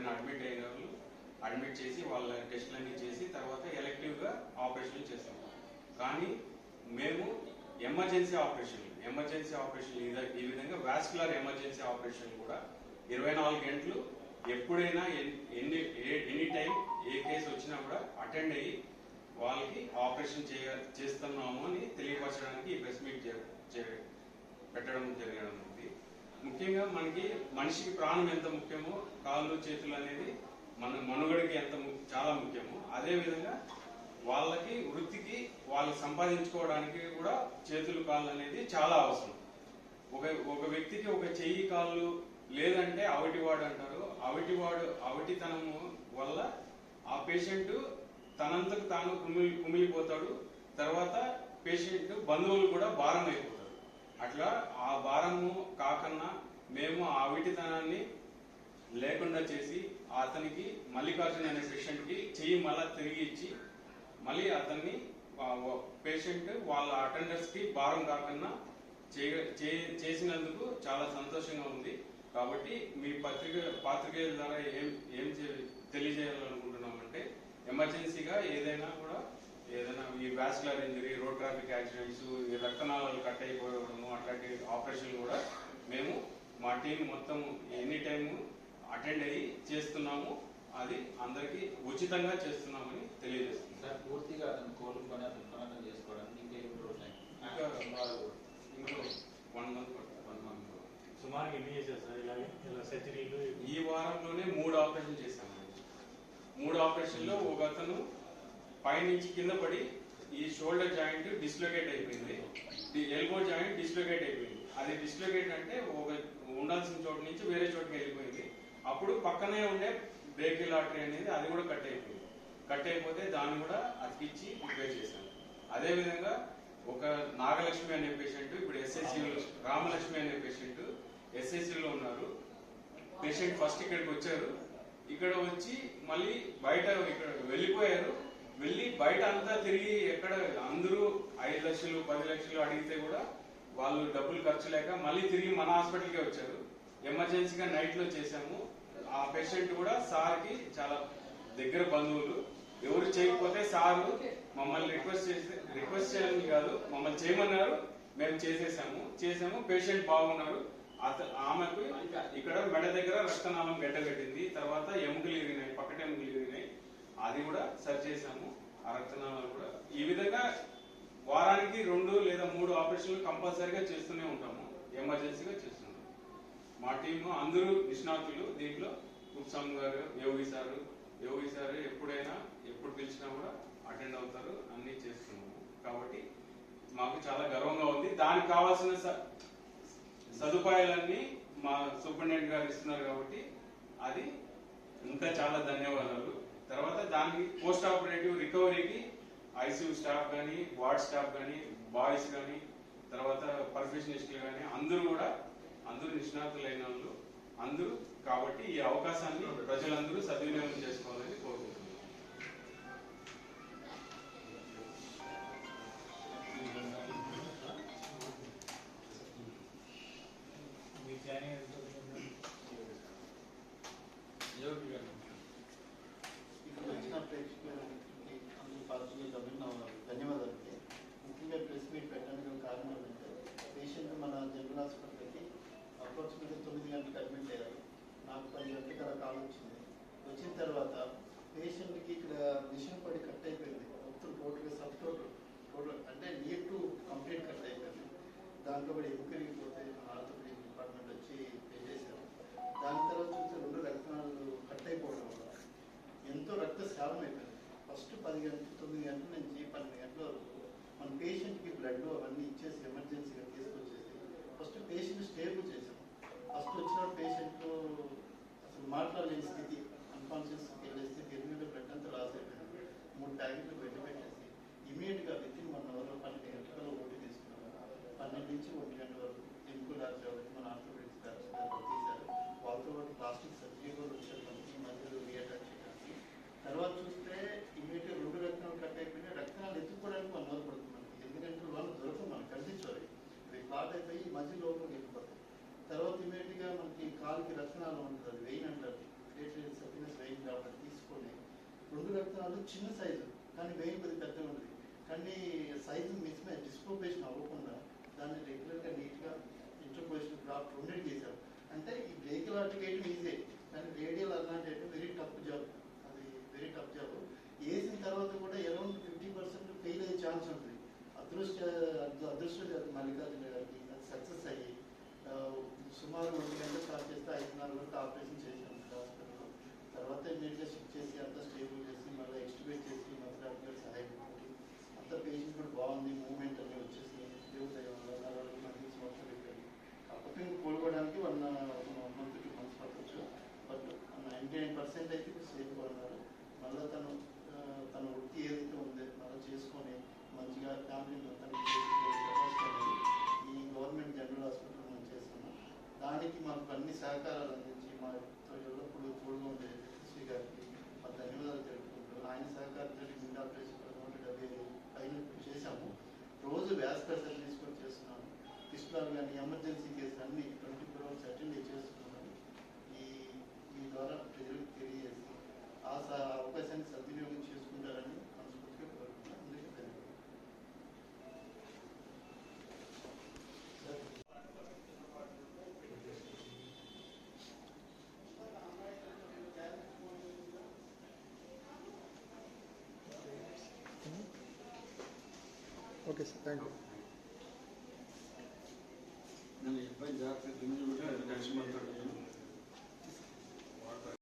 ఎవరైనా అడ్మిట్ అయిన వాళ్ళు అడ్మిట్ చేసి వాళ్ళ టెస్టులన్నీ చేసి తర్వాత ఎలెక్టివ్గా ఆపరేషన్లు చేస్తాం. కానీ మేము ఎమర్జెన్సీ ఆపరేషన్ ఈ విధంగా వాస్కులర్ ఎమర్జెన్సీ ఆపరేషన్ కూడా 24 గంటలు ఎప్పుడైనా ఎనీ టైం ఏ కేసు వచ్చినా కూడా అటెండ్ అయ్యి వాళ్ళకి ఆపరేషన్ చేస్తున్నాము అని తెలియపరచడానికి ఈ ప్రెస్ మీట్ పెట్టడం జరగడం. ముఖ్యంగా మనకి మనిషికి ప్రాణం ఎంత ముఖ్యమో కాళ్ళు చేతులు అనేది మన మనుగడకి చాలా ముఖ్యమో అదేవిధంగా వాళ్ళకి వృత్తికి వాళ్ళు సంపాదించుకోవడానికి కూడా చేతులు కాళ్ళు అనేది చాలా అవసరం. ఒక వ్యక్తికి ఒక చెయ్యి కాళ్ళు లేదంటే అవిటివాడు అంటారు. అవిటితనము వల్ల ఆ పేషెంట్ తనంతకు తాను కుమిలిపోతాడు. తర్వాత పేషెంట్ బంధువులు కూడా భారం అయిపోతారు. అట్లా ఆ భారము కాకన్నా మేము ఆ అవిటితనాన్ని లేకుండా చేసి అతనికి మల్లికార్జున అనే పేషెంట్కి చెయ్యి మళ్ళా తిరిగి ఇచ్చి మళ్ళీ అతన్ని పేషెంట్ వాళ్ళ అటెండర్స్కి భారం కాకుండా చేసినందుకు చాలా సంతోషంగా ఉంది. కాబట్టి మీ పాత్రికేయుల ద్వారా ఏం తెలియజేయాలనుకుంటున్నామంటే ఎమర్జెన్సీగా ఏదైనా ఈ vascular injury, road traffic accidents, ఈ రక్తనాళాలు కట్ అయిపోవడము అట్లాంటి ఆపరేషన్లు కూడా మేము మా టీం మొత్తం ఎనీ టైము అటెండ్ అయ్యి చేస్తున్నాము. అది అందరికి ఉచితంగా చేస్తున్నామని తెలియజేస్తుంది సార్. పూర్తిగా అతను కోలుకొని అతను పునరావృతం చేసుకోవడానికి ఇంకో 1 month పడుతుంది. సుమారు ఎన్ని చేశారు సార్ ఇలా సర్జరీలు? ఈ వారంలోనే 3 ఆపరేషన్ చేశాము. 3 ఆపరేషన్లో ఒక అతను పైనుంచి కింద పడి ఈ షోల్డర్ జాయింట్ డిస్లొకేట్ అయిపోయింది, ఎల్బో జాయింట్ డిస్లొకేట్ అయిపోయింది. అది డిస్లొకేట్ అంటే ఒక ఉండాల్సిన చోటు నుంచి వేరే చోటుకి వెళ్ళిపోయింది. అప్పుడు పక్కనే ఉండే బ్రేకిల్ ఆర్టరీ అనేది అది కూడా కట్ అయిపోయింది. కట్ అయిపోతే దాన్ని కూడా అతికిచ్చి రిపేర్ చేశాను. అదేవిధంగా ఒక నాగలక్ష్మి అనే పేషెంట్ ఇప్పుడు ఎస్ఎస్సీలో, రామలక్ష్మి అనే పేషెంట్ ఎస్ఎస్సీలో ఉన్నారు. పేషెంట్ ఫస్ట్ ఇక్కడికి వచ్చారు, ఇక్కడ వచ్చి మళ్ళీ బయట ఇక్కడ వెళ్ళిపోయారు. వెళ్ళి బయట అంతా తిరిగి ఎక్కడ అందరూ 5 లక్షలు 10 లక్షలు అడిగితే కూడా వాళ్ళు డబ్బులు ఖర్చు లేక మళ్ళీ తిరిగి మన హాస్పిటల్కే వచ్చారు. ఎమర్జెన్సీగా నైట్ లో చేశాము. ఆ పేషెంట్ కూడా సార్కి చాలా దగ్గర బంధువులు. ఎవరు చేయకపోతే సారు మమ్మల్ని రిక్వెస్ట్ చేయాలని కాదు, మమ్మల్ని చేయమన్నారు, మేము చేసాము. పేషెంట్ బాగున్నారు. ఆమెకు ఇక్కడ మెడ దగ్గర రక్తనాళం గడ్డగట్టింది, తర్వాత ఎముకలు ఇరిగినాయి, పక్కట ఎముకలు ఇరిగినాయి, అది కూడా సరి చేశాము. ఆ రక్తనాళాలు కూడా ఈ విధంగా వారానికి 2 లేదా 3 ఆపరేషన్లు కంపల్సరీగా చేస్తూనే ఉంటాము, ఎమర్జెన్సీగా చేస్తున్నాము. మా టీము అందరూ నిష్ణాతులు దీంట్లో. కుప్సామ్ గారు, యోగి సార్ ఎప్పుడైనా ఎప్పుడు పిలిచినా కూడా అటెండ్ అవుతారు, అన్ని చేస్తున్నాము. కాబట్టి మాకు చాలా గర్వంగా ఉంది. దానికి కావాల్సిన సదుపాయాలన్నీ మా సూపరింటెండెంట్ గారు ఇస్తున్నారు. కాబట్టి అది ఇంకా చాలా ధన్యవాదాలు. తర్వాత దానికి పోస్ట్ ఆపరేటివ్ రికవరీకి ఐసీయూ స్టాఫ్ కానీ, వార్డ్ స్టాఫ్ కానీ, బాయ్స్ కానీ, తర్వాత పర్ఫెషనిస్టులు కానీ అందరూ నిష్ణాతులైన వాళ్ళు అందరూ. కాబట్టి ఈ అవకాశాన్ని ప్రజలందరూ సద్వినియోగం చేసుకోవాలని కోరుకుంటున్నాను. ఇక్కడ వచ్చిన ప్రేక్షకులకి అందరూ పాల్గొనేందుకు ధన్యవాదాలు. ముఖ్యంగా ప్రెస్ మీట్ పెట్టడానికి కారణం ఏంటంటే పేషెంట్ మన జనరల్ హాస్పిటల్కి అప్రాక్సిమేట్గా 9 గంటలకు అడ్మిట్ అయ్యారు. నాకు 10 గంటలకు అలా కాల్ వచ్చిన తర్వాత పేషెంట్కి ఇక్కడ మిషన్ పడి కట్ అయిపోయింది మొత్తం టోటల్గా టోటల్ అంటే నియర్ టు కంప్లీట్ కట్ అయిపోయింది. దాంట్లో కూడా ఎముకరిగిపోతే మన ఆర్థోపెడిక్ డిపార్ట్మెంట్ వచ్చి చేశారు. దాని తర్వాత చూస్తే 2 రక్తనాళాలు కట్ అయిపోవడం వల్ల ఎంతో రక్తస్రావం అయిపోయింది. ఫస్ట్ 9 గంటల నుంచి 12 గంటల వరకు మన పేషెంట్కి బ్లడ్ అవన్నీ ఇచ్చేసి ఎమర్జెన్సీగా తీసుకొచ్చేసి ఫస్ట్ పేషెంట్ స్టేబుల్ చేసాం. ఫస్ట్ వచ్చిన పేషెంట్ అసలు మాట్లాడలేని స్థితి, అన్కాన్షియస్ వెళ్ళే స్థితి, ఎందుకంటే బ్లడ్ అంతా లాస్ అయిపోయింది. 3 ప్యాకెట్లు పెట్టేసి ఇమీడియట్గా వితిన్ 1 అవర్ 12 గంటలలో ఓటీ తీసుకున్నాము. 12 నుంచి 1 గంట వరకు ఎముకలు రాజు మన ఆర్థోపెడిక్స్ తీశారు. వాళ్ళతో పాటు ప్లాస్టిక్ సర్జరీ కూడా వచ్చారు మనకి మధ్యలో రీఅటాచ్ చేయడానికి. తర్వాత చూస్తే ఇమీడియట్గా 2 రక్తనాలు కట్ అయిపోయినా రక్తనాలు ఎత్తుకోవడానికి 1 అవర్ పడుతుంది మనకి. ఎందుకంటే వాళ్ళు దొరకదు మనకు, కనిపించాలి. ఇవి క్లాట్ అయిపోయి మధ్య లోపలికి వెళ్ళిపోతాయి. తర్వాత ఇమీడియట్గా మనకి కాలుకి రక్తనాలు ఉంటుంది, అది వెయిన్ అంటారు, ప్లేట్లెట్స్ కాబట్టి తీసుకొని 2 రక్తనాళాలు చిన్న సైజు కానీ వెయిన్ కొద్దిగా పెద్దగా ఉంది, కానీ సైజు మిస్ మ్యాచ్ డిస్ప్రొపోర్షన్ అవ్వకుండా దాన్ని రెగ్యులర్గా నీట్గా ఇంటర్పోజిషన్ గ్రాఫ్ రెండింటి చేశారు. అంటే ఈ బ్రేకిల్ ఆర్ట్ వేయడం ఈజీ, కానీ రేడియల్ అలాంటి వెరీ టఫ్ జాబ్, అది వెరీ టఫ్ జాబ్. వేసిన తర్వాత కూడా అరౌండ్ 50% ఫెయిల్ అయ్యే ఛాన్స్ ఉంటుంది. అదృష్టం మల్లికార్జున గారికి అది సక్సెస్ అయ్యి సుమారు 1 గంటలు స్టార్ట్ చేస్తే 5:30 వరకు ఆపరేషన్ చేశాను హాస్పిటల్లో. తర్వాత ఇమీడియట్గా షిఫ్ట్ చేసి అంతా స్టేబుల్ చేసి మళ్ళీ ఎక్స్టిబేట్ చేసి మధ్యరాత్రి గారి సహాయం పెట్టి అంత పేషెంట్ కూడా బాగుంది, మూవ్మెంట్ అన్నీ వచ్చేసి దేవుడు దయ వల్ల నడవడానికి మంచి సంవత్సరం అయిపోయింది. కాకపోతే ఇంక కోలుకోవడానికి 1 month 2 months పట్టవచ్చు. బట్ 99% అయితే ఇప్పుడు సేఫ్గా ఉన్నారు. మళ్ళీ తన వృత్తి ఏదైతే ఉందో మళ్ళీ చేసుకొని మంచిగా ఫ్యామిలీ మొత్తానికి ఈ గవర్నమెంట్ జనరల్ హాస్పిటల్ మనం చేస్తున్నాం. దానికి మాకు అన్ని సహకారాలు అందించి మాతో ఎల్లప్పుడూ తోడుగా ఉండే శ్రీ గారికి మా ధన్యవాదాలు తెలుపుకుంటూ, ఆయన సహకారంతో గుండె ఆపరేషన్ 175 పైన చేశాము. రోజు వ్యాస్కులర్ సర్జరీస్ కూడా చేస్తున్నాము. ఫిస్టులాలు కానీ ఎమర్జెన్సీ కేసులు అన్ని 24 hours అటెండ్ చేస్తున్నామని మీ ద్వారా ప్రజలకు తెలియజేసి ఆ అవకాశాన్ని సద్వినియోగం చేసుకుంటారని మనస్ఫూర్తిగా కోరుకుంటున్నాను. అందుకే ధన్యవాదాలు. Okay sir, thank you. నేను 70 జాగ్రత్త